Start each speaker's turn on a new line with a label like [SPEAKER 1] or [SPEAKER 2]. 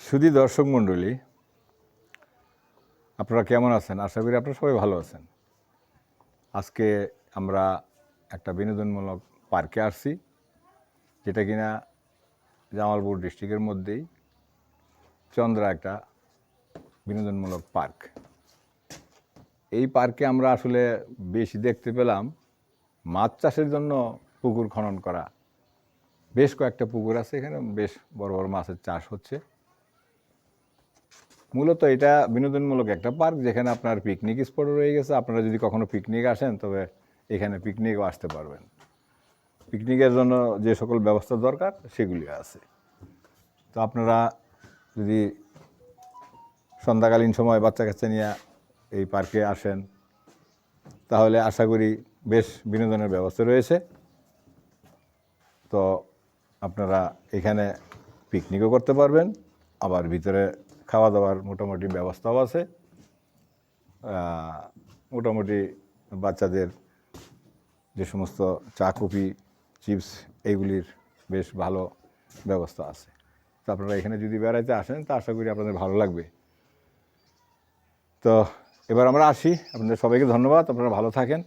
[SPEAKER 1] সুধী দর্শক মণ্ডলী, আপনারা কেমন আছেন? আশা করি আপনারা সবাই ভালো আছেন। আজকে আমরা একটা বিনোদনমূলক পার্কে আসছি, যেটা কিনা জামালপুর ডিস্ট্রিক্টের মধ্যেই চন্দ্রা একটা বিনোদনমূলক পার্ক। এই পার্কে আমরা আসলে বেশি দেখতে পেলাম মাছ চাষের জন্য পুকুর খনন করা। বেশ কয়েকটা পুকুর আছে, এখানে বেশ বড় বড় মাছের চাষ হচ্ছে। মূলত এটা বিনোদনমূলক একটা পার্ক, যেখানে আপনার পিকনিক স্পটও রয়ে গেছে। আপনারা যদি কখনো পিকনিক আসেন, তবে এখানে পিকনিকও আসতে পারবেন। পিকনিকের জন্য যে সকল ব্যবস্থা দরকার সেগুলি আছে। তো আপনারা যদি সন্ধ্যাকালীন সময় বাচ্চা কাচ্চা নিয়ে এই পার্কে আসেন, তাহলে আশা করি বেশ বিনোদনের ব্যবস্থা রয়েছে। তো আপনারা এখানে পিকনিকও করতে পারবেন, আবার ভিতরে খাওয়া দাওয়ার মোটামুটি ব্যবস্থাও আছে। মোটামুটি বাচ্চাদের যে সমস্ত চা কফি চিপস এইগুলির বেশ ভালো ব্যবস্থা আছে। তো আপনারা এখানে যদি বেড়াইতে আসেন, তা আশা করি আপনাদের ভালো লাগবে। তো এবার আমরা আসি। আপনাদের সবাইকে ধন্যবাদ। আপনারা ভালো থাকেন।